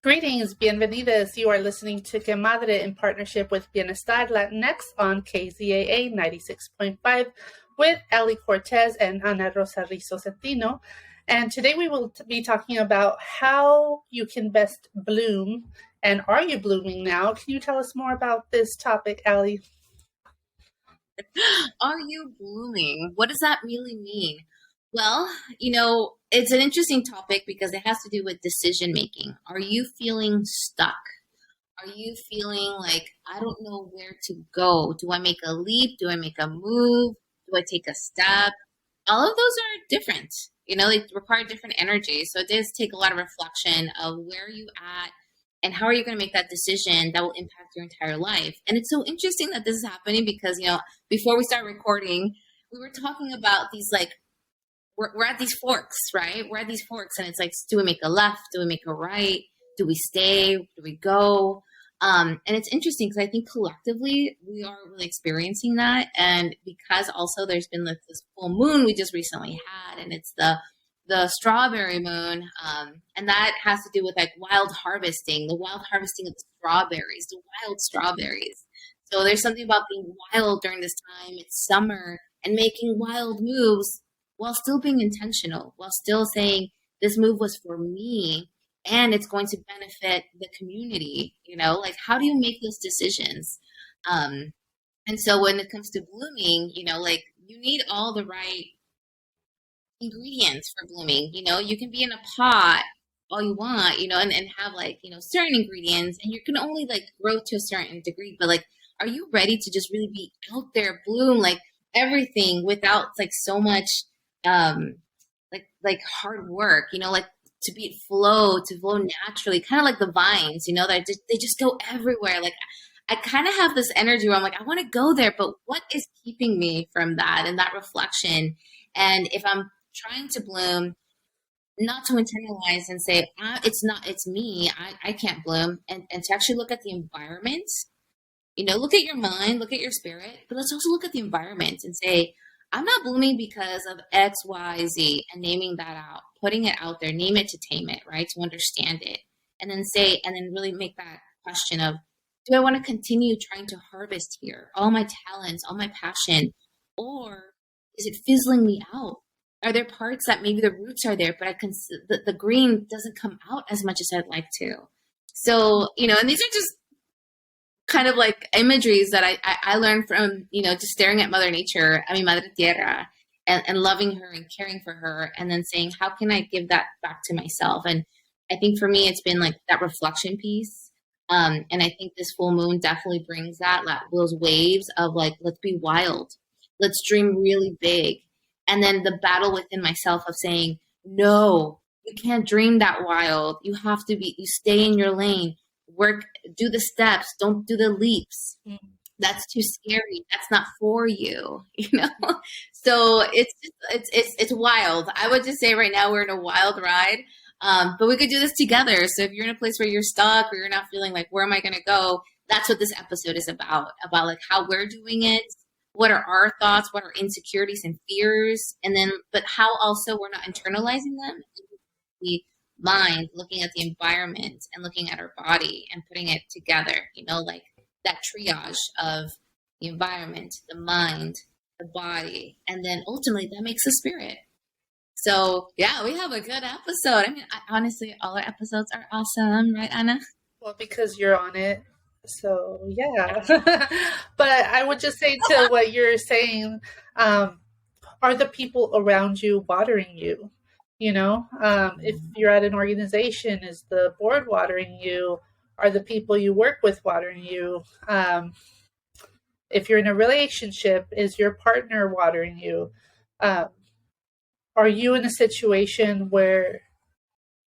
Greetings, bienvenidas. You are listening to Que Madre in partnership with Bienestar Latinx on KZAA 96.5 with Ali Cortez and Ana Rosa Rizo Centino. And today we will be talking about how you can best bloom. And are you blooming now? Can you tell us more about this topic, Ali? Are you blooming? What does that really mean? Well, it's an interesting topic because it has to do with decision making. Are you feeling stuck? Are you feeling like, I don't know where to go? Do I make a leap? Do I make a move? Do I take a step? All of those are different. They require different energy. So it does take a lot of reflection of where are you at and how are you going to make that decision that will impact your entire life. And it's so interesting that this is happening because, before we start recording, we were talking about these, like, we're at these forks, right? We're at these forks and it's like, do we make a left? Do we make a right? Do we stay? Do we go? And it's interesting because I think collectively we are really experiencing that. And because also there's been this full moon we just recently had, and it's the strawberry moon. And that has to do with like the wild harvesting of the wild strawberries. So there's something about being wild during this time. It's summer and making wild moves while still being intentional, while still saying this move was for me and it's going to benefit the community. Like, how do you make those decisions? And so when it comes to blooming, like, you need all the right ingredients for blooming. You can be in a pot all you want, and have like, certain ingredients, and you can only like grow to a certain degree, but like, are you ready to just really be out there, bloom like everything without like so much like hard work, like to flow naturally, kind of like the vines, that they just go everywhere. Like, I kind of have this energy where I'm like, I want to go there, but what is keeping me from that and that reflection? And if I'm trying to bloom, not to internalize and say, it's me, I can't bloom, and to actually look at the environment, look at your mind, look at your spirit, but let's also look at the environment and say, I'm not blooming because of X, Y, Z, and naming that out, putting it out there, name it to tame it, right? To understand it. And then really make that question of, do I want to continue trying to harvest here all my talents, all my passion, or is it fizzling me out? Are there parts that maybe the roots are there, but the green doesn't come out as much as I'd like to? So, and these are just kind of like imageries that I learned from, just staring at Mother Nature, Madre Tierra, and loving her and caring for her, and then saying, how can I give that back to myself? And I think for me, it's been like that reflection piece. And I think this full moon definitely brings those waves of like, let's be wild. Let's dream really big. And then the battle within myself of saying, no, you can't dream that wild. You stay in your lane, work, do the steps, don't do the leaps. That's too scary. That's not for you, So it's wild. I would just say right now we're in a wild ride. But we could do this together. So if you're in a place where you're stuck or you're not feeling like, where am I going to go? That's what this episode is about like how we're doing it. What are our thoughts? What are insecurities and fears? And then, but how also we're not internalizing them. The mind, looking at the environment and looking at our body and putting it together, like that triage of the environment, the mind, the body, and then ultimately that makes the spirit. So yeah, we have a good episode. Honestly, all our episodes are awesome, right, Anna? Well, because you're on it. So yeah. But I would just say to what you're saying, are the people around you watering you? If you're at an organization, is the board watering you? Are the people you work with watering you? If you're in a relationship, is your partner watering you? Are you in a situation where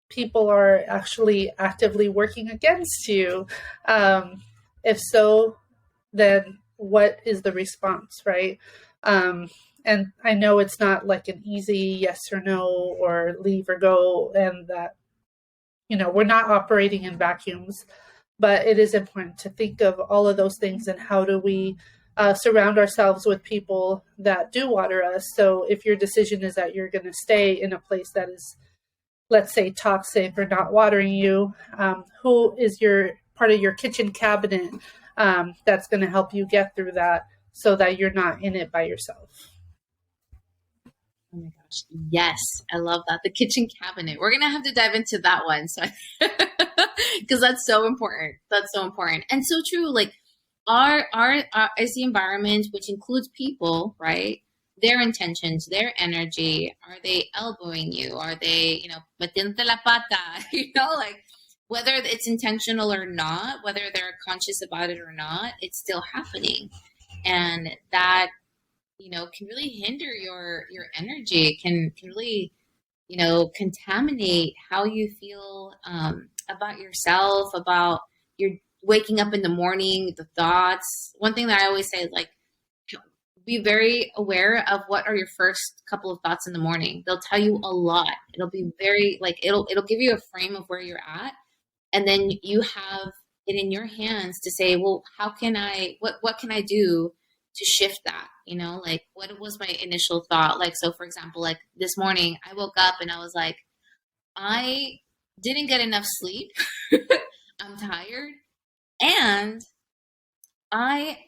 people are actually actively working against you? If so, then what is the response, right? And I know it's not like an easy yes or no or leave or go, and that, we're not operating in vacuums, but it is important to think of all of those things and how do we surround ourselves with people that do water us. So if your decision is that you're going to stay in a place that is let's say, toxic or not watering you? Who is your part of your kitchen cabinet that's going to help you get through that so that you're not in it by yourself? Oh my gosh. Yes. I love that. The kitchen cabinet. We're going to have to dive into that one. So, because that's so important. That's so important. And so true. Like our is the environment, which includes people, right? Their intentions, their energy. Are they elbowing you? Are they, metiéndote la pata? Like whether it's intentional or not, whether they're conscious about it or not, it's still happening. And that can really hinder your energy. Can really contaminate how you feel about yourself, about your waking up in the morning, the thoughts. One thing that I always say is like, be very aware of what are your first couple of thoughts in the morning. They'll tell you a lot. It'll be very like it'll give you a frame of where you're at, and then you have it in your hands to say, well, how can I what can I do to shift that? Like what was my initial thought? Like, so for example, like this morning I woke up and I was like, I didn't get enough sleep. I'm tired, and I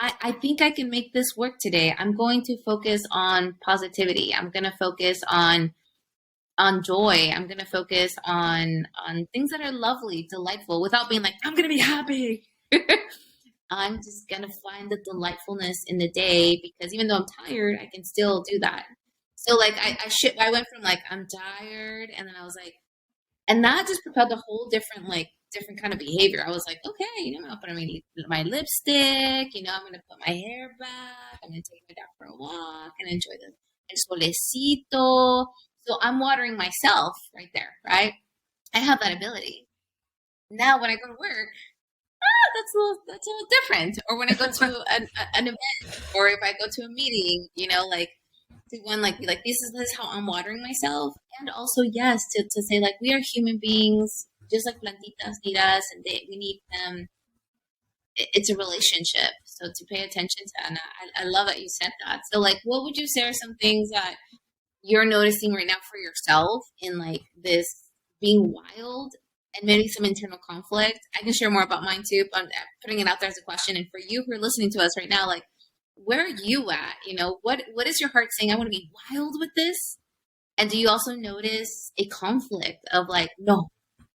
I think I can make this work today. I'm going to focus on positivity. I'm going to focus on joy. I'm going to focus on things that are lovely, delightful, without being like, I'm going to be happy. I'm just going to find the delightfulness in the day, because even though I'm tired, I can still do that. So like I went from like, I'm tired, and then I was like, and that just propelled a whole different kind of behavior. I was like, okay, I'm gonna put on my lipstick, I'm gonna put my hair back, I'm gonna take my dog for a walk and enjoy the el solecito. So I'm watering myself right there, right? I have that ability. Now when I go to work, that's a little different. Or when I go to an event, or if I go to a meeting, like to one like be like, this is how I'm watering myself. And also, yes, to say like, we are human beings just like plantitas need us, and we need them. It's a relationship, so to pay attention to. And I love that you said that. So like, what would you say are some things that you're noticing right now for yourself in like this being wild, and maybe some internal conflict? I can share more about mine too, but I'm putting it out there as a question. And for you who are listening to us right now, like, where are you at? What is your heart saying? I want to be wild with this. And do you also notice a conflict of like, no,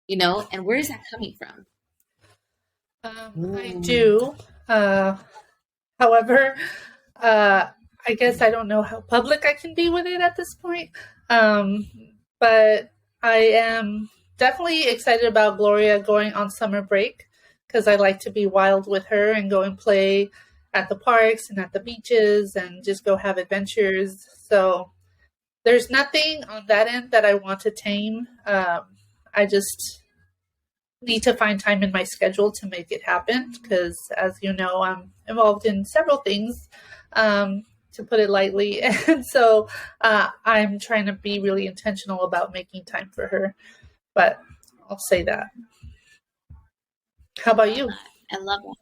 and where is that coming from? I Ooh. do. Uh, However, I guess I don't know how public I can be with it at this point. Um, but I am definitely excited about Gloria going on summer break, because I like to be wild with her and go and play at the parks and at the beaches and just go have adventures. So there's nothing on that end that I want to tame. I just need to find time in my schedule to make it happen, because, as you know, I'm involved in several things, to put it lightly. And so I'm trying to be really intentional about making time for her. But I'll say that. How I about love you? that. I love that.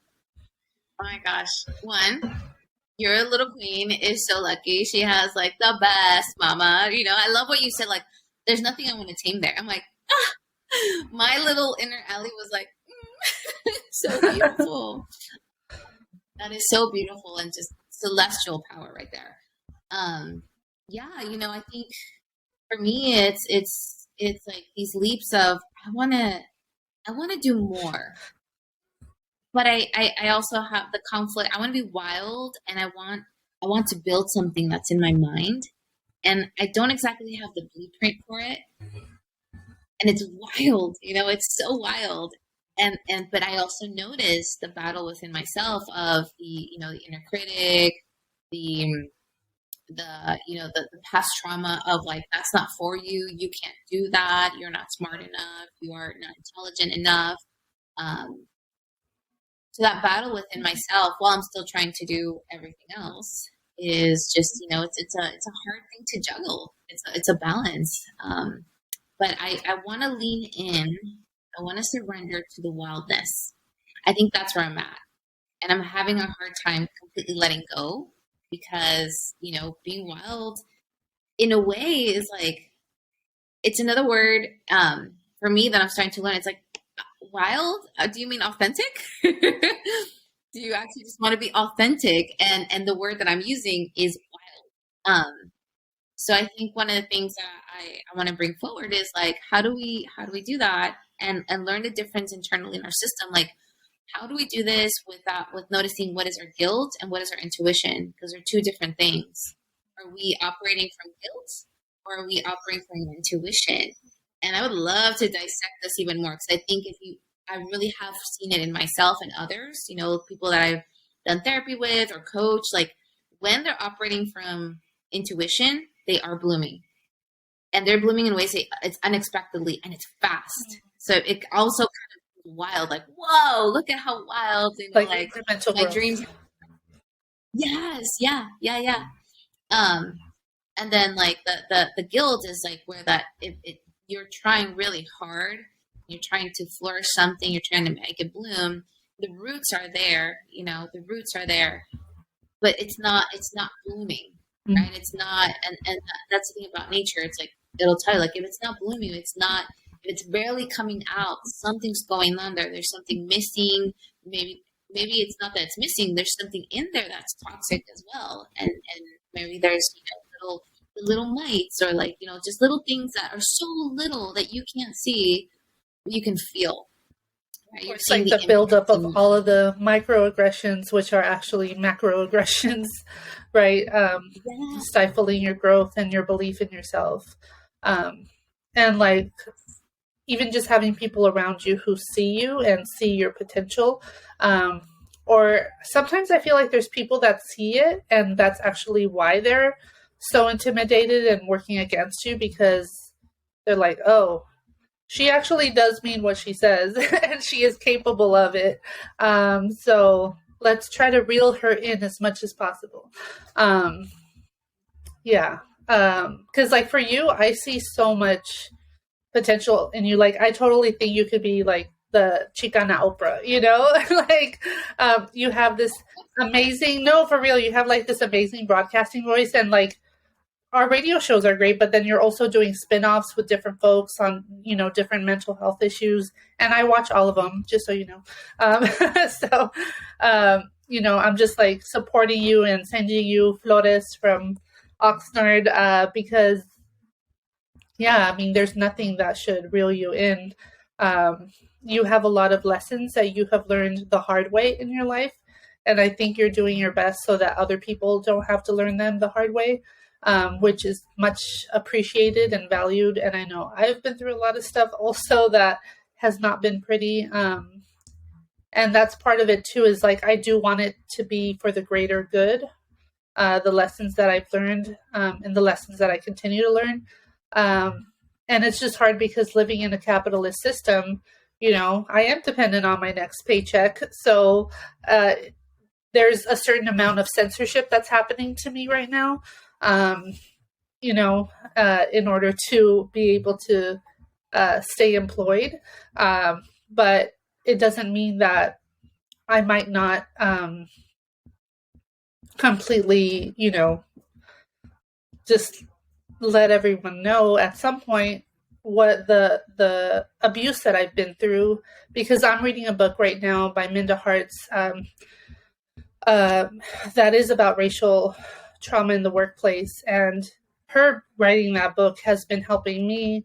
Oh my gosh. One, your little queen is so lucky. She has like the best mama. I love what you said. Like, there's nothing I want to tame there. I'm like, my little inner Allie was like, so beautiful. That is so beautiful, and just celestial power right there. Yeah, I think for me, it's like these leaps of I want to do more, but I also have the conflict. I want to be wild, and I want to build something that's in my mind, and I don't exactly have the blueprint for it, and it's wild. It's so wild. And but I also notice the battle within myself of the inner critic, the the past trauma of like, that's not for you, you can't do that, you're not smart enough, you are not intelligent enough. um, so that battle within myself, while I'm still trying to do everything else, is just, it's a hard thing to juggle. It's a balance. But I want to lean in. I want to surrender to the wildness. I think that's where I'm at. And I'm having a hard time completely letting go, because, being wild in a way is like, it's another word for me that I'm starting to learn. It's like wild. Do you mean authentic? Do you actually just want to be authentic? And the word that I'm using is wild. So I think one of the things that I want to bring forward is like, how do we do that and learn the difference internally in our system? Like, how do we do this with noticing what is our guilt and what is our intuition? Because they're two different things. Are we operating from guilt or are we operating from intuition? And I would love to dissect this even more because I think I really have seen it in myself and others, people that I've done therapy with or coach, like when they're operating from intuition, they are blooming. And they're blooming in ways that it's unexpectedly and it's fast. So it also kind of wild, like, whoa, look at how wild, like my growth. dreams. Yes, yeah. And then like the guilt is like where that you're trying really hard, you're trying to flourish something, you're trying to make it bloom. The roots are there, but it's not blooming, right? It's not, and that's the thing about nature. It's like it'll tell you, like if it's not blooming, if it's barely coming out, something's going on there. There's something missing. Maybe it's not that it's missing. There's something in there that's toxic as well, and maybe there's little mites or like just little things that are so little that you can't see, you can feel. Right? It's like the buildup of all of the microaggressions, which are actually macroaggressions, right? Stifling your growth and your belief in yourself. And like, even just having people around you who see you and see your potential. Or sometimes I feel like there's people that see it and that's actually why they're so intimidated and working against you, because they're like, oh, she actually does mean what she says and she is capable of it. So let's try to reel her in as much as possible. Yeah. Cause like for you, I see so much potential in you. Like, I totally think you could be like the Chicana Oprah, like, you have this amazing, no, for real, you have like this amazing broadcasting voice, and like, our radio shows are great, but then you're also doing spin-offs with different folks on, different mental health issues. And I watch all of them, just so you know. So, I'm just like supporting you and sending you flores from Oxnard, because, yeah, I mean, there's nothing that should reel you in. You have a lot of lessons that you have learned the hard way in your life. And I think you're doing your best so that other people don't have to learn them the hard way. Which is much appreciated and valued. And I know I've been through a lot of stuff also that has not been pretty. And that's part of it too, is like, I do want it to be for the greater good. The lessons that I've learned, and the lessons that I continue to learn. And it's just hard because living in a capitalist system, I am dependent on my next paycheck. So, there's a certain amount of censorship that's happening to me right now. In order to be able to stay employed. But it doesn't mean that I might not completely, just let everyone know at some point what the abuse that I've been through, because I'm reading a book right now by Minda Harts that is about racial trauma in the workplace, and her writing that book has been helping me,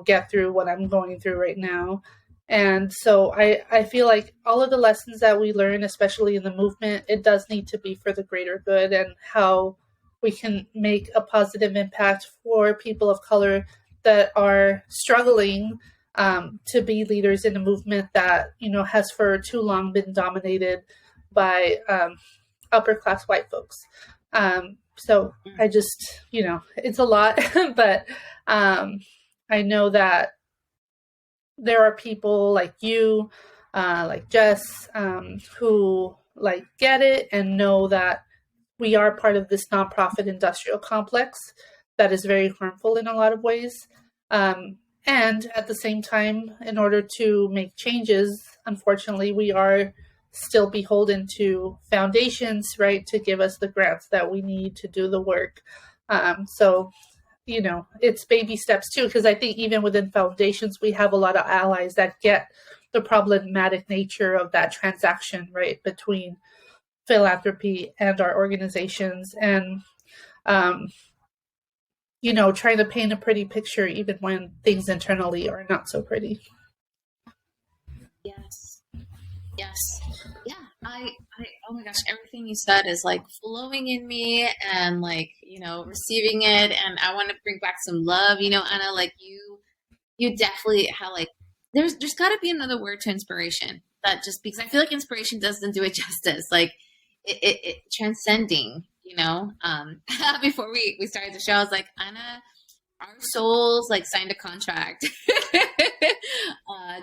get through what I'm going through right now. And so I feel like all of the lessons that we learn, especially in the movement, it does need to be for the greater good, and how we can make a positive impact for people of color that are struggling to be leaders in a movement that, has for too long been dominated by upper class white folks. So I just, it's a lot, but I know that there are people like you, like Jess, who like get it and know that we are part of this nonprofit industrial complex that is very harmful in a lot of ways. And at the same time, in order to make changes, unfortunately, we are still beholden to foundations, right, to give us the grants that we need to do the work. So it's baby steps too, because I think even within foundations, we have a lot of allies that get the problematic nature of that transaction, right, between philanthropy and our organizations, and um, trying to paint a pretty picture even when things internally are not so pretty. Yes. Yes. Yeah. Oh my gosh, everything you said is like flowing in me and like, receiving it. And I want to bring back some love, Anna, like you definitely have like, there's got to be another word to inspiration, that just because I feel like inspiration doesn't do it justice. Like it transcending, before we started the show, I was like, Anna, our souls like signed a contract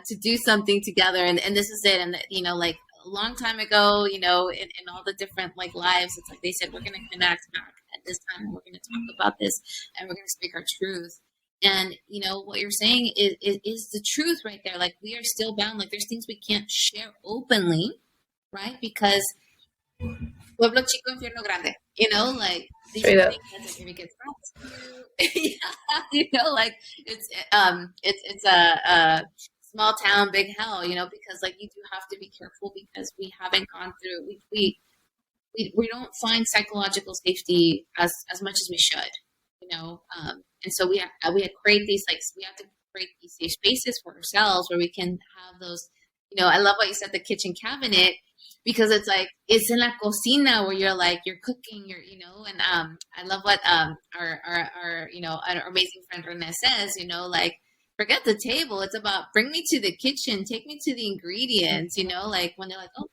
to do something together, and this is it. And like a long time ago, in all the different like lives, it's like they said we're going to connect back at this time, and we're going to talk about this, and we're going to speak our truth. And what you're saying is the truth right there. Like we are still bound. Like there's things we can't share openly, right? Because pueblo chico, infierno grande. Like these Straight are up. things that like, if it gets brought to you, yeah, like it's a small town, big hell. Because like you do have to be careful because we haven't gone through. We don't find psychological safety as much as we should. And so we have create these like we have to create these safe spaces for ourselves where we can have those. I love what you said, the kitchen cabinet, because it's like it's in la cocina where you're like you're cooking, and I love what our amazing friend Renee says, like forget the table, it's about bring me to the kitchen, take me to the ingredients, like when they're like, oh,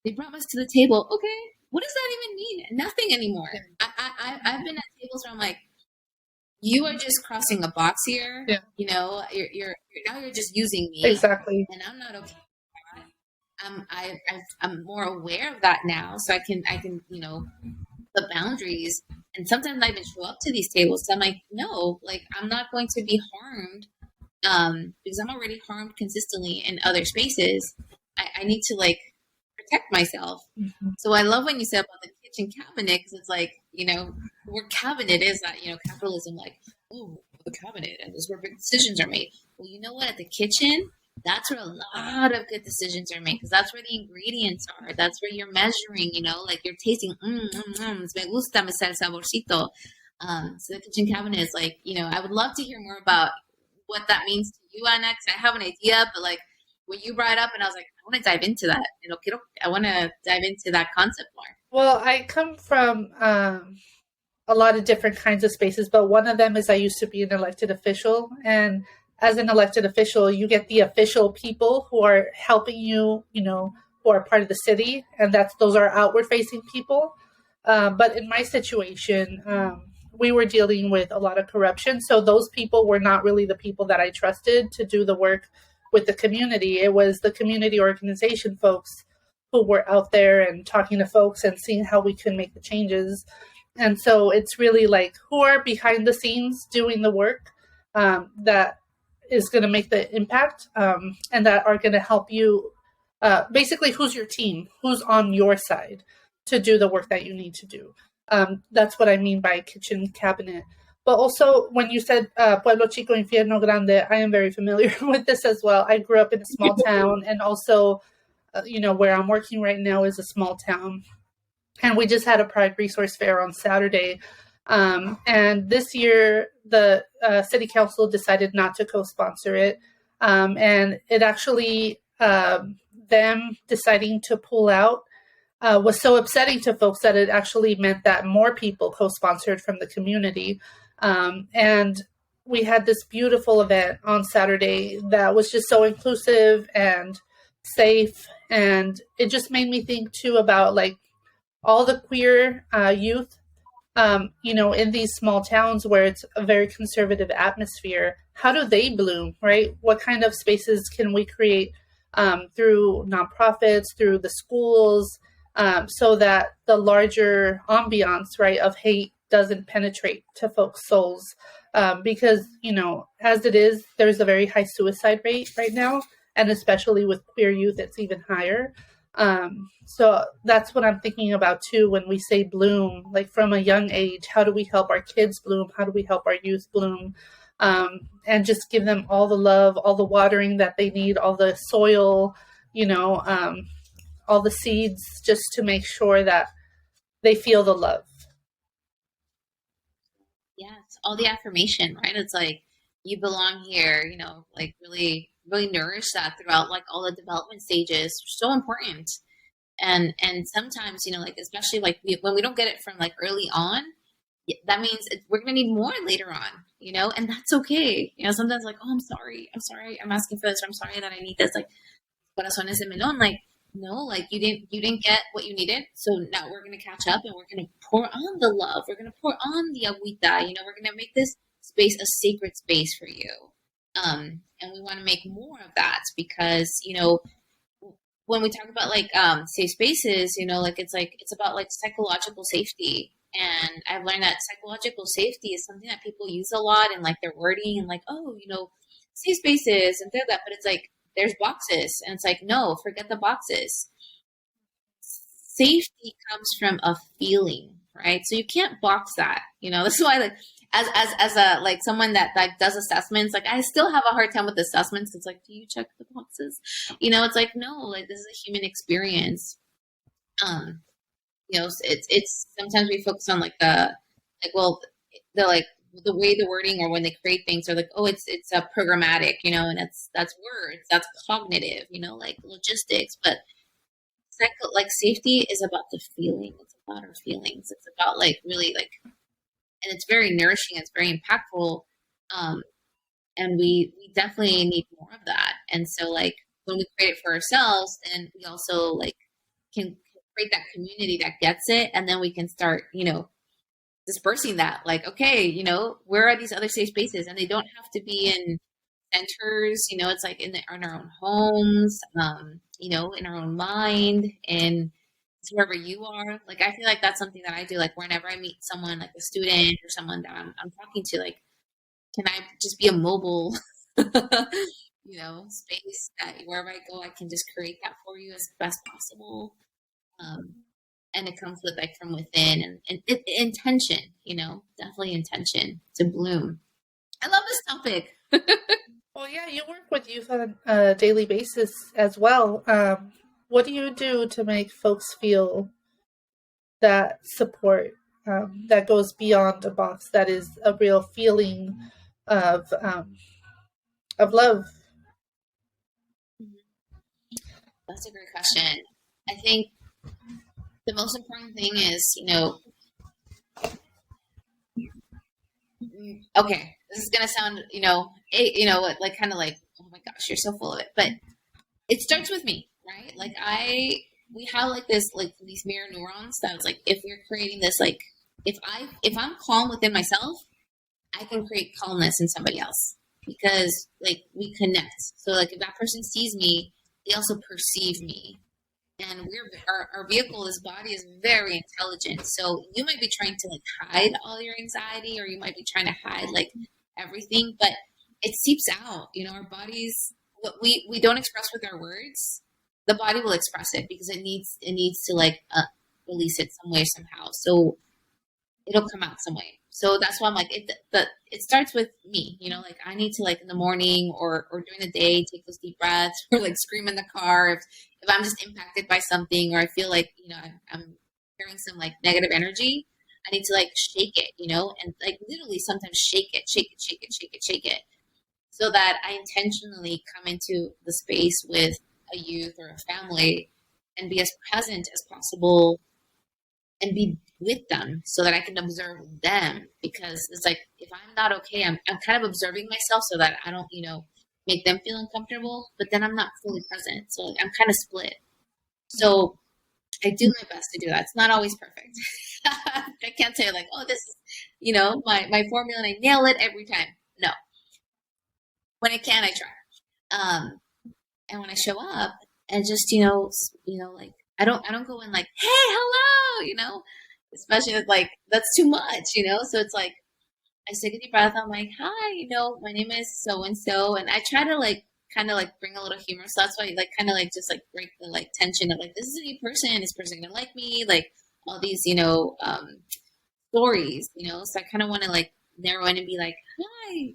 they brought us to the table, okay, what does that even mean? Nothing anymore. I've been at tables where I'm like, you are just crossing a box here, Yeah. You're now you're just using me, Exactly. and I'm not okay. I'm more aware of that now, so I can the boundaries. And sometimes I even show up to these tables. So I'm like, no, like I'm not going to be harmed because I'm already harmed consistently in other spaces. I need to like protect myself. Mm-hmm. So I love when you said about the kitchen cabinet, because it's like the word cabinet is that capitalism, like, oh, the cabinet, and this is where big decisions are made. Well, you know what? At the kitchen, that's where a lot of good decisions are made, because that's where the ingredients are. That's where you're measuring, like you're tasting, me gusta, me sale saborcito. So the kitchen cabinet is like, I would love to hear more about what that means to you, Anna, because I have an idea, but like when you brought it up, and I was like, I want to dive into that. I want to dive into that concept more. Well, I come from a lot of different kinds of spaces, but one of them is I used to be an elected official, and as an elected official, you get the official people who are helping you, who are part of the city, and those are outward facing people. But in my situation, we were dealing with a lot of corruption. So those people were not really the people that I trusted to do the work with the community. It was the community organization folks who were out there and talking to folks and seeing how we could make the changes. And so it's really like who are behind the scenes doing the work that is going to make the impact and that are going to help you. Basically, who's your team? Who's on your side to do the work that you need to do? That's what I mean by kitchen cabinet. But also, when you said Pueblo Chico, Infierno Grande, I am very familiar with this as well. I grew up in a small town, and also, where I'm working right now is a small town. And we just had a Pride Resource Fair on Saturday. And this year, the city council decided not to co-sponsor it. And it actually, them deciding to pull out was so upsetting to folks that it actually meant that more people co-sponsored from the community. And we had this beautiful event on Saturday that was just so inclusive and safe. And it just made me think too about like all the queer youth, in these small towns where it's a very conservative atmosphere. How do they bloom, right? What kind of spaces can we create through nonprofits, through the schools, so that the larger ambiance, right, of hate doesn't penetrate to folks' souls? Because, as it is, there's a very high suicide rate right now, and especially with queer youth, it's even higher. So that's what I'm thinking about too when we say bloom, like from a young age. How do we help our kids bloom? How do we help our youth bloom? And just give them all the love, all the watering that they need, all the soil, you know, all the seeds, just to make sure that they feel the love. Yeah, it's all the affirmation, right? It's like you belong here, like really, really nourish that throughout like all the development stages. So important. And sometimes, like especially like when we don't get it from like early on, that means we're gonna need more later on, and that's okay. Sometimes like, oh, I'm sorry, I'm asking for this, or I'm sorry that I need this. Like, corazones de melón, like, no, like you didn't get what you needed, so now we're gonna catch up and we're gonna pour on the love, we're gonna pour on the agüita, we're gonna make this space a sacred space for you, and we want to make more of that because when we talk about like safe spaces, like it's about like psychological safety. And I've learned that psychological safety is something that people use a lot in like their wording and like, oh, safe spaces and that, but it's like there's boxes and it's like, no, forget the boxes. Safety comes from a feeling, right? So you can't box that. This is why like as a like someone that like does assessments, like I still have a hard time with assessments. It's like, do you check the boxes? It's like, no, like this is a human experience. It's sometimes we focus on like the like the way the wording or when they create things are like, oh, it's a programmatic, and that's words, that's cognitive, like logistics, but like safety is about the feeling. It's about our feelings. It's about like really like, and it's very nourishing. It's very impactful. Um, and we definitely need more of that. And so like when we create it for ourselves, then we also like can create that community that gets it. And then we can start, dispersing that like, okay, where are these other safe spaces? And they don't have to be in centers, it's like in our own homes, in our own mind, and wherever you are. Like, I feel like that's something that I do. Like, whenever I meet someone, like a student or someone that I'm talking to, like, can I just be a mobile, space that wherever I go, I can just create that for you as best possible. Um, and it comes with like from within and intention, definitely intention to bloom. I love this topic. Well, yeah, you work with youth on a daily basis as well. What do you do to make folks feel that support that goes beyond a box, that is a real feeling of um, of love? That's a great question. I think the most important thing is, okay, this is gonna sound, like kind of like, oh my gosh, you're so full of it, but it starts with me, right? Like we have like this, like these mirror neurons. That's like if we're creating this, like if I'm calm within myself, I can create calmness in somebody else because like we connect. So like if that person sees me, they also perceive me. And our vehicle, this body is very intelligent. So you might be trying to like hide all your anxiety, or you might be trying to hide like everything, but it seeps out. Our bodies, what we don't express with our words, the body will express it because it needs to like release it some way somehow. So it'll come out some way. So that's why I'm like, it starts with me, like I need to like in the morning or during the day, take those deep breaths or like scream in the car. If I'm just impacted by something or I feel like, I'm hearing some like negative energy, I need to like shake it, and like literally sometimes shake it, shake it, shake it, shake it, shake it. So that I intentionally come into the space with a youth or a family and be as present as possible and be with them so that I can observe them, because it's like if I'm not okay, I'm kind of observing myself so that I don't, make them feel uncomfortable, but then I'm not fully present. So like, I'm kind of split. So I do my best to do that. It's not always perfect. I can't say like, oh, this is, my formula and I nail it every time. No. When I can, I try. Um, and when I show up and just, like I don't go in like, hey, hello, especially with, like, that's too much, so it's like I take a deep breath. I'm like, hi, my name is so and so, and I try to like kind of like bring a little humor. So that's why like kind of like just like break the like tension of like, this is a new person. This person gonna like me? Like all these, stories, So I kind of want to like narrow in and be like, hi,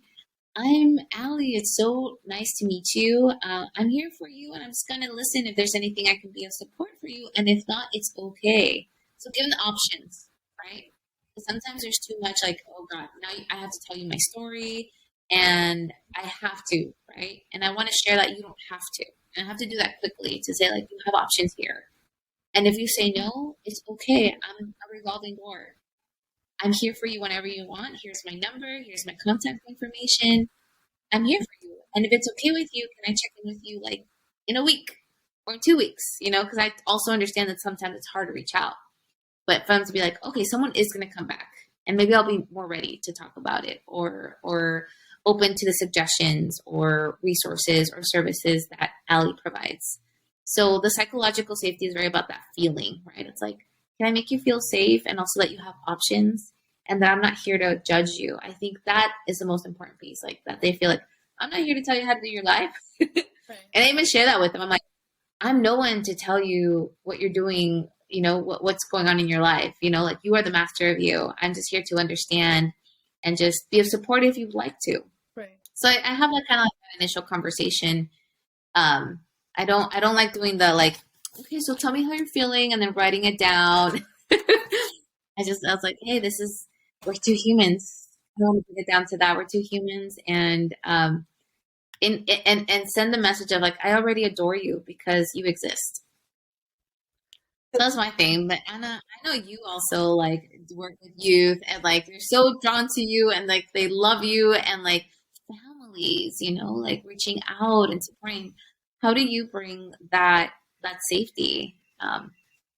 I'm Allie. It's so nice to meet you. I'm here for you, and I'm just gonna listen if there's anything I can be of support for you, and if not, it's okay. So give them the options, right? Because sometimes there's too much like, oh God, now I have to tell you my story, and I have to, right? And I want to share that you don't have to, and I have to do that quickly to say like you have options here, and if you say no, it's okay. I'm a revolving door. I'm here for you whenever you want. Here's my number. Here's my contact information. I'm here for you. And if it's okay with you, can I check in with you like in a week or 2 weeks? Because I also understand that sometimes it's hard to reach out. But for them to be like, okay, someone is going to come back, and maybe I'll be more ready to talk about it, or open to the suggestions or resources or services that Allie provides. So the psychological safety is very about that feeling, right? It's like, can I make you feel safe and also that you have options and that I'm not here to judge you? I think that is the most important piece, like that they feel like I'm not here to tell you how to do your life. Right. And I even share that with them. I'm like, I'm no one to tell you what you're doing, what's going on in your life, like you are the master of you. I'm just here to understand and just be of support if you'd like to. Right. So I have that kind of like an initial conversation. I don't like doing the like, okay, so tell me how you're feeling and then writing it down. I was like, hey, we're two humans. I don't want to get it down to that. We're two humans, and send the message of like, I already adore you because you exist. So that's my thing. But Anna, I know you also like work with youth, and like they're so drawn to you, and like they love you, and like families, like reaching out and supporting. How do you bring that safety?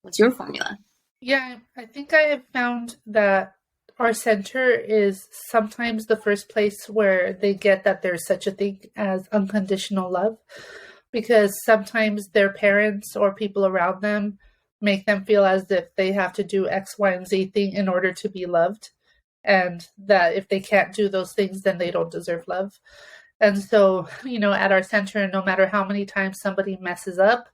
What's your formula? Yeah, I think I have found that our center is sometimes the first place where they get that there's such a thing as unconditional love, because sometimes their parents or people around them make them feel as if they have to do X, Y, and Z thing in order to be loved, and that if they can't do those things, then they don't deserve love. And so, at our center, no matter how many times somebody messes up,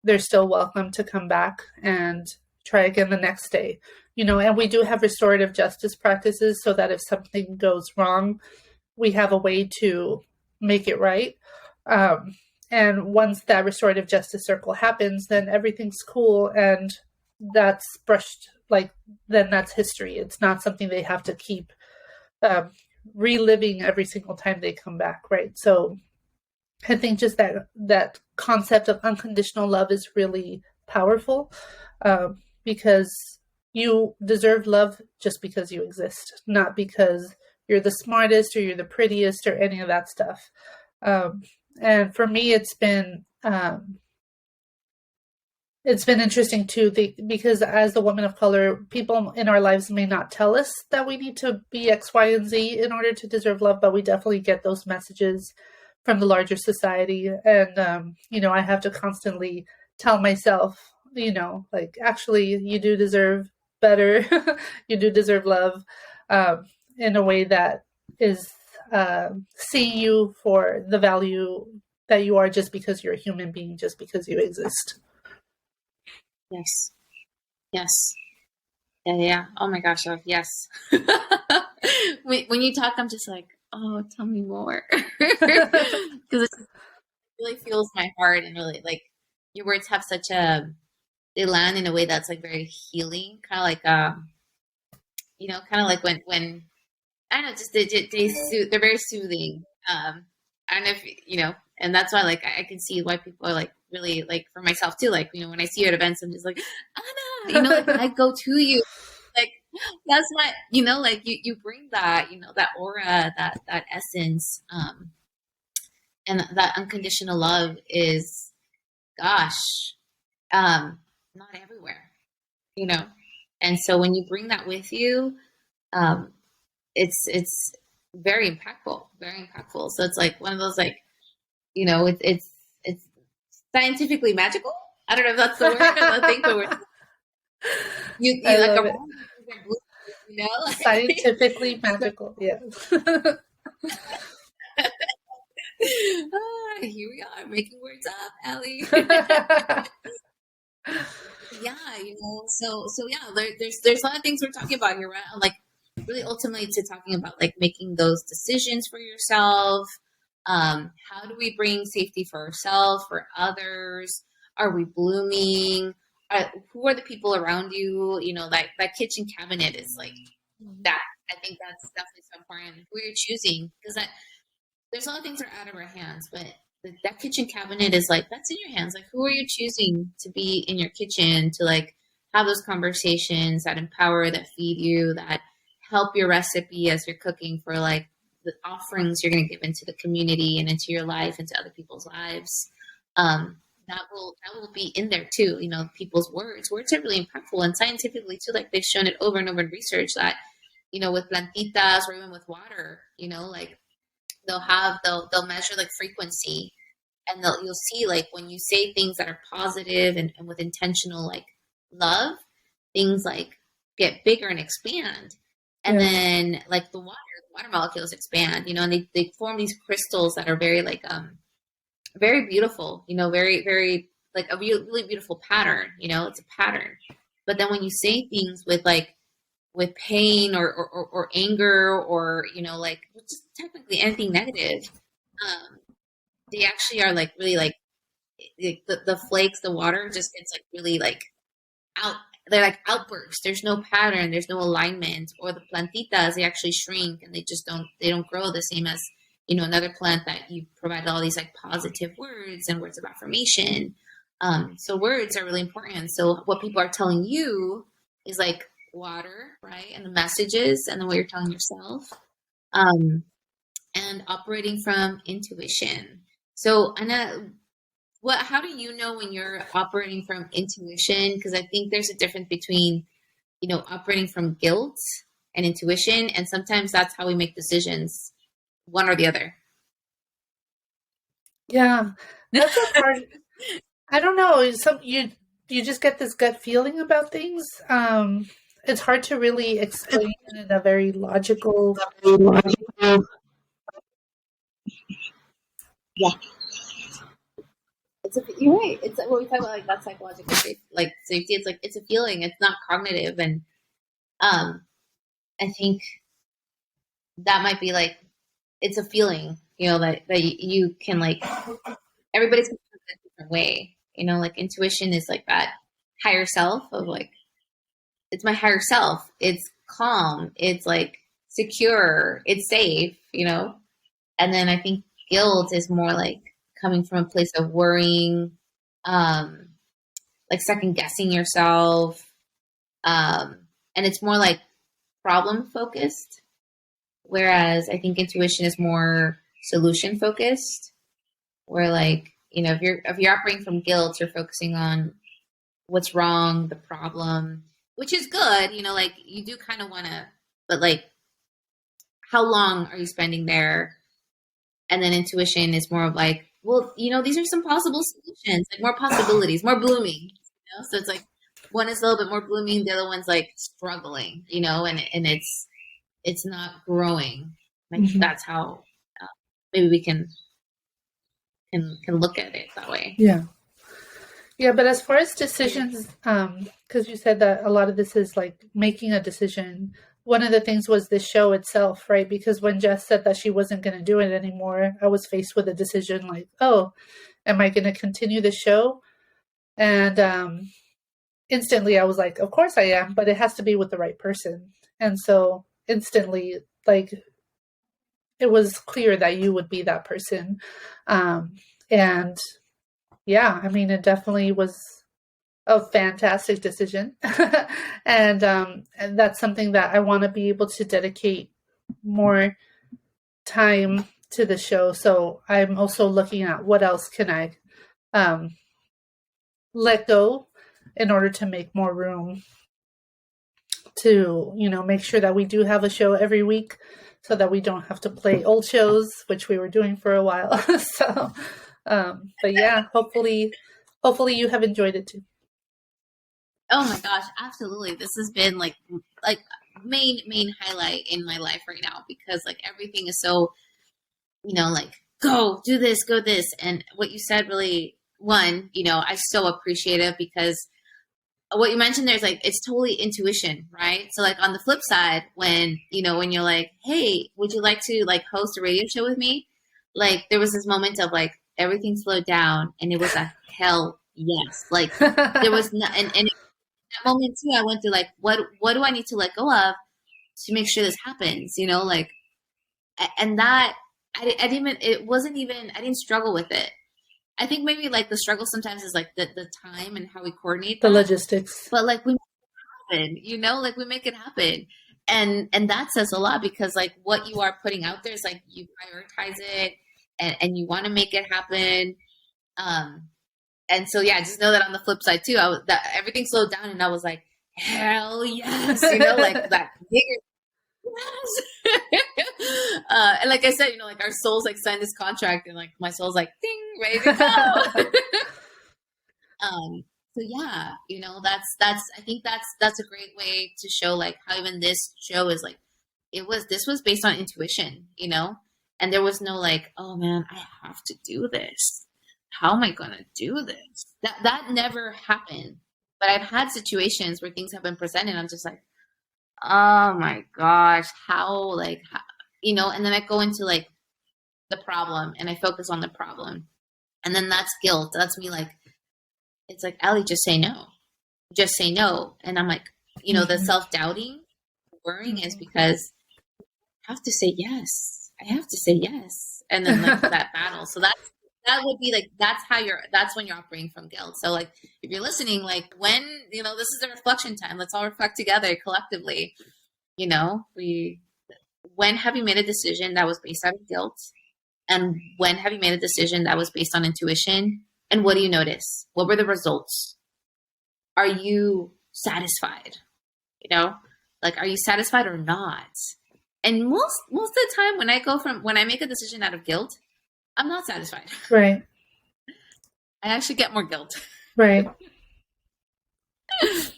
they're still welcome to come back and try again the next day. And we do have restorative justice practices so that if something goes wrong, we have a way to make it right. And once that restorative justice circle happens, then everything's cool, and that's brushed, like, then that's history. It's not something they have to keep reliving every single time they come back, right? So I think just that concept of unconditional love is really powerful, because you deserve love just because you exist, not because you're the smartest or you're the prettiest or any of that stuff. And for me, it's been interesting too, because as a woman of color, people in our lives may not tell us that we need to be X, Y, and Z in order to deserve love, but we definitely get those messages from the larger society. And, I have to constantly tell myself, like, actually, you do deserve better. You do deserve love, in a way that is seeing you for the value that you are, just because you're a human being, just because you exist. Yes. Yes. Yeah. Oh my gosh. Yes. When you talk, I'm just like, oh, tell me more. Because it really feels my heart, and really like your words have they land in a way that's like very healing, kind of like, kind of like when I don't know, just they're very soothing. I don't know if, and that's why like I can see why people are like really, like, for myself too, like, when I see you at events, I'm just like, Anna, like I go to you, like that's my, like you bring that, that aura, that essence, and that unconditional love is, gosh, not everywhere, and so when you bring that with you, it's very impactful, very impactful. So it's like one of those, like, it's scientifically magical. I don't know if that's the word. I think, but you like love a, it. Scientifically magical. Yeah. Here we are making words up, Ellie. Yeah, so yeah, there's a lot of things we're talking about here, right? Like really ultimately to talking about like making those decisions for yourself. How do we bring safety for ourselves, for others? Are we blooming? Who are the people around you? That kitchen cabinet is like that. I think that's definitely so important. Who you're choosing, because there's a lot of things that are out of our hands, but that kitchen cabinet is like, that's in your hands. Like, who are you choosing to be in your kitchen to like have those conversations that empower, that feed you, that help your recipe as you're cooking for like the offerings you're going to give into the community and into your life, into other people's lives. That will be in there too. People's words are really impactful, and scientifically too. Like they've shown it over and over in research that with plantitas or even with water, like they'll measure like frequency, and you'll see like when you say things that are positive and with intentional like love, things like get bigger and expand. And Yeah. then like the water molecules expand, and they form these crystals that are very like very beautiful, very, very like a really beautiful pattern, it's a pattern. But then when you say things with pain or anger or like just technically anything negative, they actually are like really like the flakes, the water just gets like really like out. They're like outbursts. There's no pattern. There's no alignment. Or the plantitas, they actually shrink and they don't grow the same as another plant that you provide all these like positive words and words of affirmation. So words are really important. So what people are telling you is like water, right? And the messages and then what you're telling yourself. And operating from intuition. So, Anna, how do you know when you're operating from intuition? Because I think there's a difference between, operating from guilt and intuition. And sometimes that's how we make decisions, one or the other. Yeah. That's a hard. I don't know. You just get this gut feeling about things. It's hard to really explain in a very logical. Yeah. You're right. It's what we talk about, like that psychological safety. It's like it's a feeling. It's not cognitive, and um, I think that might be like it's a feeling. That you can like everybody's going to a different way. Like intuition is like that higher self of like it's my higher self. It's calm. It's like secure. It's safe. And then I think guilt is more like coming from a place of worrying, um, like second guessing yourself. And it's more like problem focused. Whereas I think intuition is more solution focused, where like, if you're operating from guilt, you're focusing on what's wrong, the problem, which is good, like you do kind of want to, but like, how long are you spending there? And then intuition is more of like, well, these are some possible solutions, like more possibilities, more blooming, So it's like one is a little bit more blooming, the other one's like struggling, and it's not growing. I think Mhm. that's how maybe we can look at it that way. Yeah. Yeah, but as far as decisions, because you said that a lot of this is like making a decision. One of the things was the show itself, right? Because when Jess said that she wasn't going to do it anymore, I was faced with a decision like, oh, am I going to continue the show? And instantly I was like, of course I am, but it has to be with the right person. And so instantly, like, it was clear that you would be that person. And yeah, I mean, it definitely was a fantastic decision. And that's something that I want to be able to dedicate more time to the show. So I'm also looking at what else can I um, let go in order to make more room to, make sure that we do have a show every week so that we don't have to play old shows, which we were doing for a while. So, but yeah, hopefully you have enjoyed it too. Oh my gosh, absolutely. This has been like main highlight in my life right now because like everything is so, like go do this, go this. And what you said really, one, I so appreciate it because what you mentioned there's like, it's totally intuition, right? So like on the flip side, when you're like, hey, would you like to like host a radio show with me? Like there was this moment of like everything slowed down and it was a hell yes. Like there was no, and in that moment too, I went through like, what do I need to let go of to make sure this happens? Like, and that I didn't even, it wasn't even, I didn't struggle with it. I think maybe like the struggle sometimes is like the time and how we coordinate The that. logistics. But like we make it happen, like we make it happen. And that says a lot because like what you are putting out there is like you prioritize it and you want to make it happen. And so yeah, just know that on the flip side too, that everything slowed down and I was like, hell yes, like that bigger yes. And like I said, like our souls like signed this contract and like my soul's like ding, ready to go. So yeah, that's I think that's a great way to show like how even this show is like this was based on intuition, and there was no like, oh man, I have to do this. How am I gonna do this? That never happened. But I've had situations where things have been presented and I'm just like, oh my gosh, how and then I go into like the problem and I focus on the problem. And then that's guilt. That's me like, it's like, Allie, just say no. Just say no. And I'm like, the self-doubting, worrying is because I have to say yes. I have to say yes. And then like that battle. So that would be like, that's when you're operating from guilt. So like, if you're listening, like when, this is a reflection time, let's all reflect together collectively. When have you made a decision that was based out of guilt? And when have you made a decision that was based on intuition? And what do you notice? What were the results? Are you satisfied? Like, are you satisfied or not? And most of the time when I make a decision out of guilt, I'm not satisfied. Right. I actually get more guilt. Right. And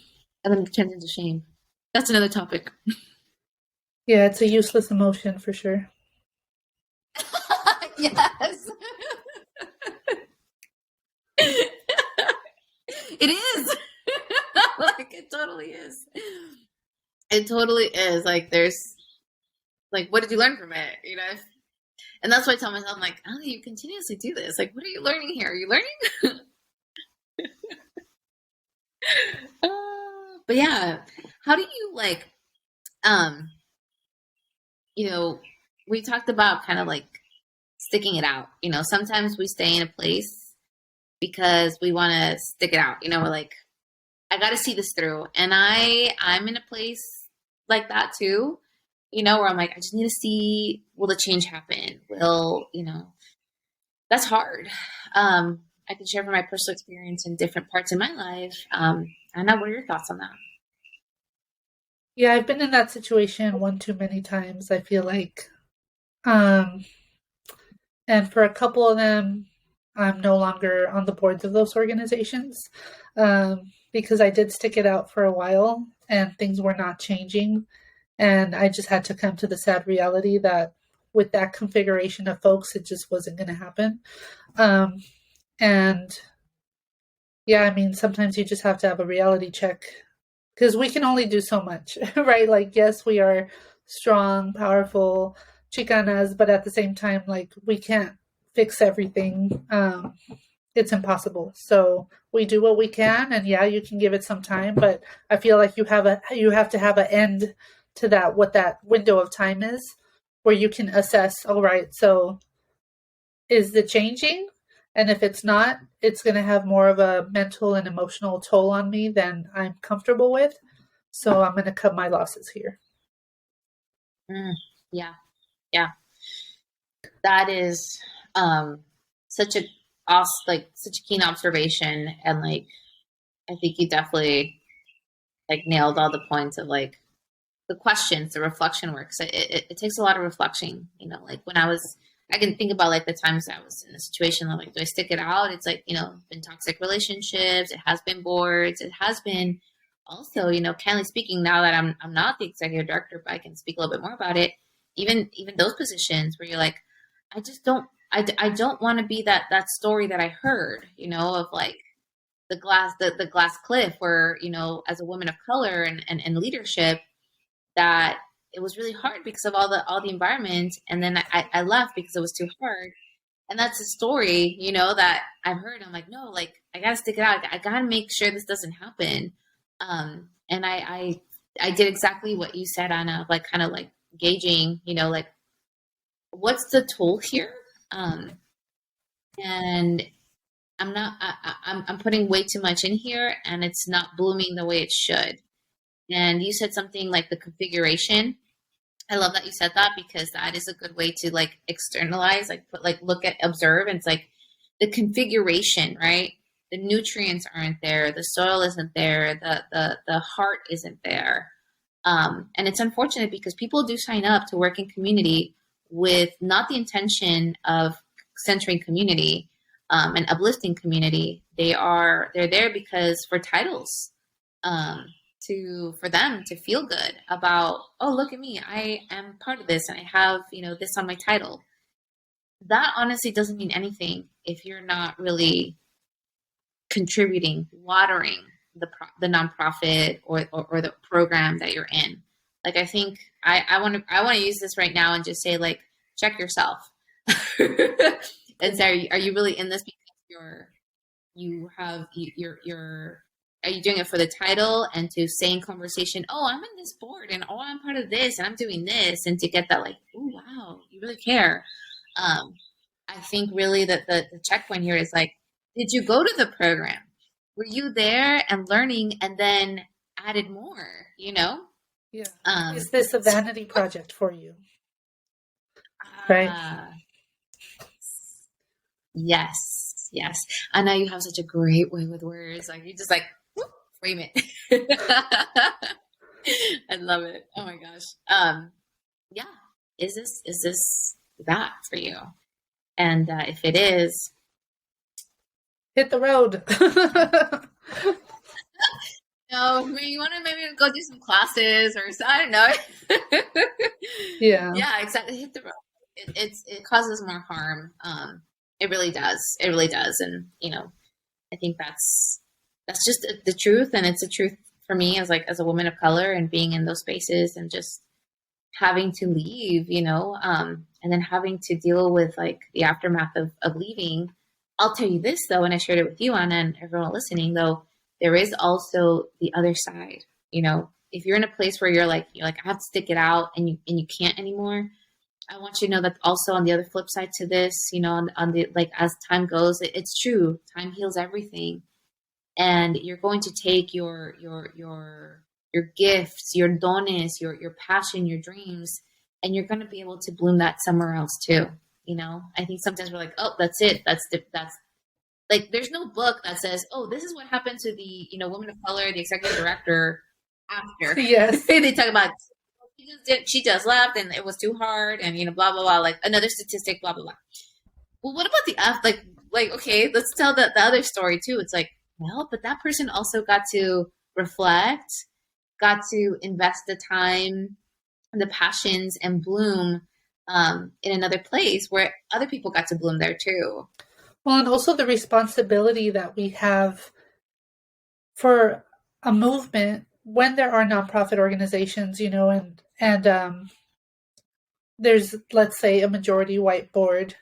then it turns into shame. That's another topic. Yeah, it's a useless emotion for sure. Yes. It is. Like it totally is. It totally is. Like there's like, what did you learn from it? And that's why I tell myself, I'm like, oh, you continuously do this. Like, what are you learning here? Are you learning? But yeah, how do you like, we talked about kind of like sticking it out. Sometimes we stay in a place because we want to stick it out. We're like, I got to see this through. And I'm in a place like that too, where I'm like, I just need to see, will the change happen? That's hard. I can share from my personal experience in different parts of my life. I don't know, what are your thoughts on that? Yeah, I've been in that situation one too many times, I feel like. And for a couple of them, I'm no longer on the boards of those organizations because I did stick it out for a while and things were not changing. And I just had to come to the sad reality that with that configuration of folks, it just wasn't going to happen. And yeah, I mean, sometimes you just have to have a reality check because we can only do so much, right? Like, yes, we are strong, powerful Chicanas, but at the same time, like, we can't fix everything. It's impossible. So we do what we can, and yeah, you can give it some time, but I feel like you have to have an end to that, what that window of time is, where you can assess, all right, so is it changing? And if it's not, it's going to have more of a mental and emotional toll on me than I'm comfortable with. So I'm going to cut my losses here. Yeah. Yeah. That is such a keen observation. And like, I think you definitely like nailed all the points of like the questions, the reflection work. So it takes a lot of reflection, like when I can think about like the times I was in a situation like, do I stick it out? It's like, been toxic relationships. It has been boards. It has been also, candidly speaking, now that I'm not the executive director, but I can speak a little bit more about it. Even those positions where you're like, I just don't I don't want to be that story that I heard, of like the glass cliff where, as a woman of color and leadership, that it was really hard because of all the environment. And then I left because it was too hard. And that's a story, that I've heard. I'm like, no, like I gotta stick it out. I gotta make sure this doesn't happen. And I did exactly what you said, Anna, like kind of like gauging, like what's the tool here? And I'm not, I'm putting way too much in here and it's not blooming the way it should. And you said something like the configuration. I love that you said that because that is a good way to like externalize, like look at, observe. And it's like the configuration, right? The nutrients aren't there. The soil isn't there. The heart isn't there. And it's unfortunate because people do sign up to work in community with not the intention of centering community, and uplifting community. They're there because for titles, for them to feel good about, oh, look at me, I am part of this and I have, this on my title. That honestly doesn't mean anything if you're not really contributing, watering the nonprofit or the program that you're in. Like, I think I want to use this right now and just say, like, check yourself and say, are you really in this because are you doing it for the title and to say in conversation, oh, I'm in this board and oh, I'm part of this and I'm doing this, and to get that like, oh, wow, you really care. I think really that the checkpoint here is like, did you go to the program? Were you there and learning and then added more, Yeah. Is this a vanity project for you? Right? Yes. I know you have such a great way with words. Like, you just like, whoop, frame it. I love it. Oh my gosh. Yeah. Is this that for you? And if it is, hit the road. No, you want to maybe go do some classes or I don't know. Yeah, exactly. Hit the road. It causes more harm. It really does. It really does. And I think that's just the truth, and it's the truth for me as a woman of color and being in those spaces and just having to leave, and then having to deal with like the aftermath of leaving. I'll tell you this though, and I shared it with you, Anna, and everyone listening though, there is also the other side. If you're in a place where you're like, I have to stick it out and you can't anymore, I want you to know that also on the other flip side to this, on the, like, as time goes, it's true. Time heals everything. And you're going to take your gifts, your dones, your passion, your dreams, and you're going to be able to bloom that somewhere else too. I think sometimes we're like, oh, that's it. That's like, there's no book that says, oh, this is what happened to the, woman of color, the executive director after. Yes. They talk about, she just left and it was too hard and, blah, blah, blah, like another statistic, blah, blah, blah. Well, what about the, like, okay, let's tell the other story too. It's like, well, but that person also got to reflect, got to invest the time, the passions, and bloom in another place where other people got to bloom there too. Well, and also the responsibility that we have for a movement when there are nonprofit organizations, and there's, let's say, a majority white board,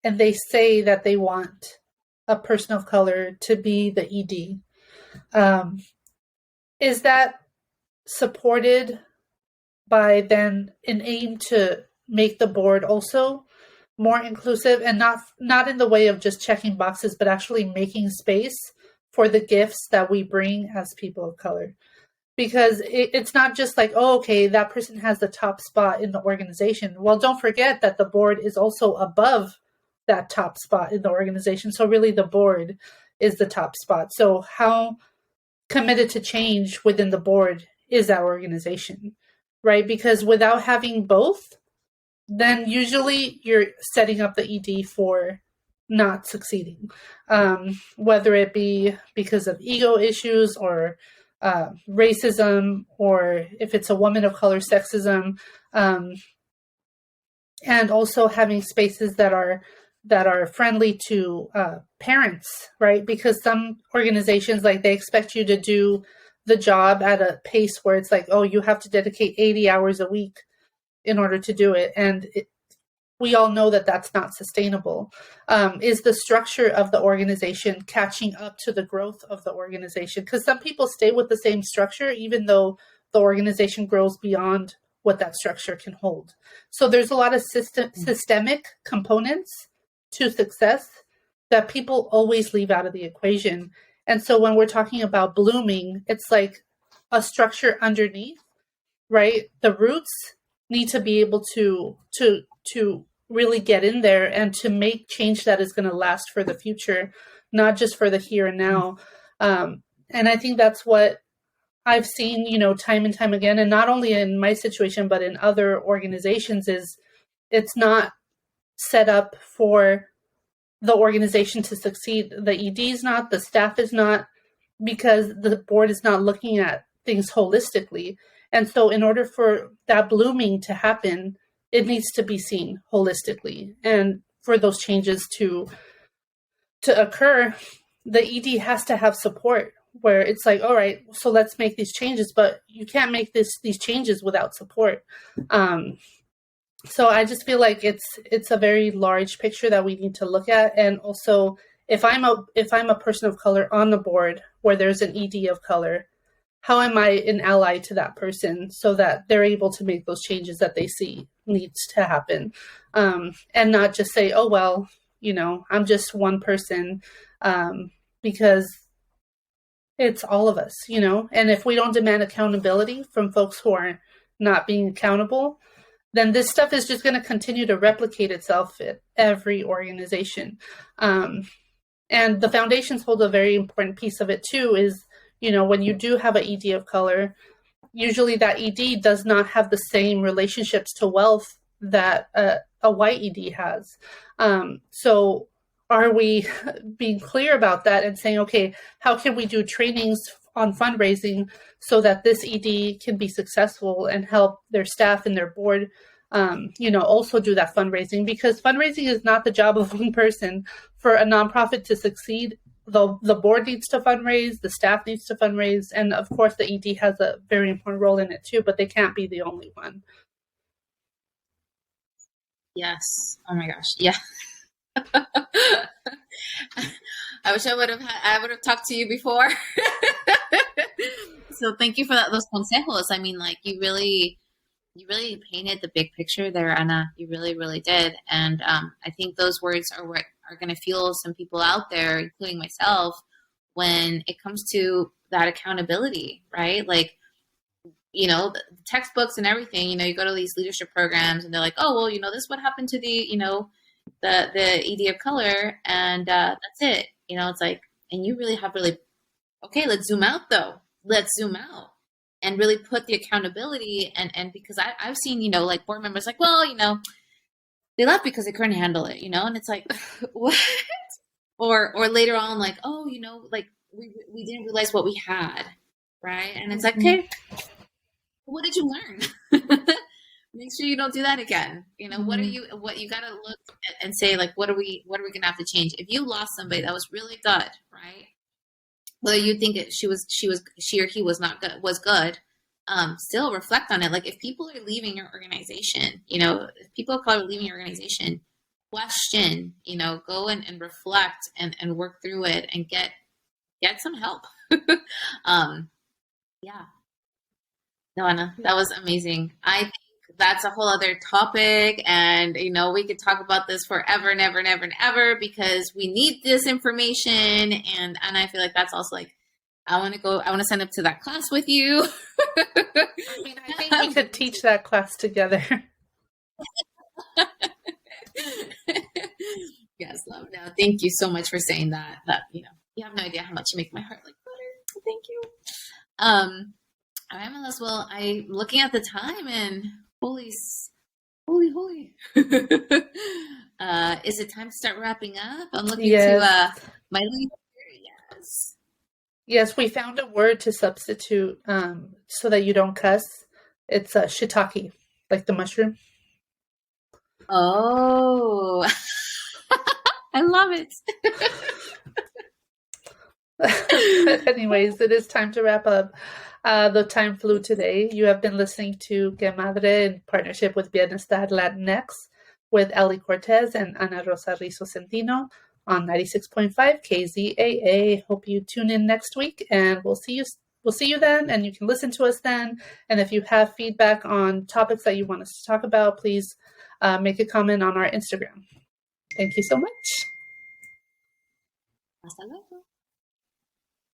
and they say that they want a person of color to be the ED. Is that supported by then an aim to make the board also more inclusive, and not in the way of just checking boxes, but actually making space for the gifts that we bring as people of color? Because it's not just like, oh, okay, that person has the top spot in the organization. Well, don't forget that the board is also above that top spot in the organization. So really the board is the top spot. So how committed to change within the board is that organization, right? Because without having both, then usually you're setting up the ED for not succeeding, whether it be because of ego issues or racism, or if it's a woman of color, sexism, and also having spaces that are that are friendly to parents, right? Because some organizations, like, they expect you to do the job at a pace where it's like, oh, you have to dedicate 80 hours a week in order to do it. And we all know that that's not sustainable. Is the structure of the organization catching up to the growth of the organization? Because some people stay with the same structure, even though the organization grows beyond what that structure can hold. So there's a lot of systemic components to success that people always leave out of the equation. And so when we're talking about blooming, it's like a structure underneath, right? The roots need to be able to really get in there and to make change that is going to last for the future, not just for the here and now. And I think that's what I've seen, time and time again, and not only in my situation, but in other organizations, is it's not set up for the organization to succeed. The ED is not, the staff is not, because the board is not looking at things holistically. And so in order for that blooming to happen, it needs to be seen holistically. And for those changes to occur, the ED has to have support, where it's like, all right, so let's make these changes, but you can't make these changes without support. So I just feel like it's a very large picture that we need to look at. And also, if I'm a person of color on the board where there's an ED of color, how am I an ally to that person so that they're able to make those changes that they see needs to happen, and not just say, oh, well, I'm just one person, because it's all of us, and if we don't demand accountability from folks who are not being accountable, then this stuff is just going to continue to replicate itself at every organization. And the foundations hold a very important piece of it too, is, when you do have an ED of color, usually that ED does not have the same relationships to wealth that a white ED has. So are we being clear about that and saying, okay, how can we do trainings on fundraising so that this ED can be successful and help their staff and their board, also do that fundraising? Because fundraising is not the job of one person. For a nonprofit to succeed, the board needs to fundraise, the staff needs to fundraise, and of course the ED has a very important role in it too, but they can't be the only one. Yes. Oh my gosh. Yeah. I wish I would have talked to you before. So thank you for those consejos. I mean, like, you really painted the big picture there, Anna. You really, really did. And I think those words are what are going to fuel some people out there, including myself, when it comes to that accountability, right? Like, the textbooks and everything, you go to these leadership programs and they're like, oh, well, this is what happened to the ED of color, and that's it. It's like, and you really have okay, let's zoom out though. Let's zoom out and really put the accountability, and because I've seen, like, board members like, well, they left because they couldn't handle it, and it's like, what? Or later on, like, oh, like we didn't realize what we had, right? And it's like, okay, what did you learn? Make sure you don't do that again. What you got to look at and say, like, what are we going to have to change? If you lost somebody that was really good, right? Whether you think she or he was not good, was good, still reflect on it. Like, if people are leaving your organization, if people of color are leaving your organization, question, go and reflect and work through it and get some help. Yeah. No, Anna, that was amazing. I think that's a whole other topic, and we could talk about this forever and ever and ever and ever, because we need this information, and I feel like that's also like, I want to sign up to that class with you. I mean, I think we could teach that class together. Yes, love. No, thank you so much for saying that. You have no idea how much you make my heart like butter. Thank you. All right, Melissa. Well, I'm looking at the time, and holy. Is it time to start wrapping up? I'm looking to my lead. Yes. Yes, we found a word to substitute so that you don't cuss. It's shiitake, like the mushroom. Oh. I love it. But anyways, it is time to wrap up. The time flew today. You have been listening to Que Madre in partnership with Bienestar Latinx with Ellie Cortez and Ana Rosa Rizzo Centino on 96.5 KZAA. Hope you tune in next week, and we'll see you then, and you can listen to us then. And if you have feedback on topics that you want us to talk about, please make a comment on our Instagram. Thank you so much. Hasta luego.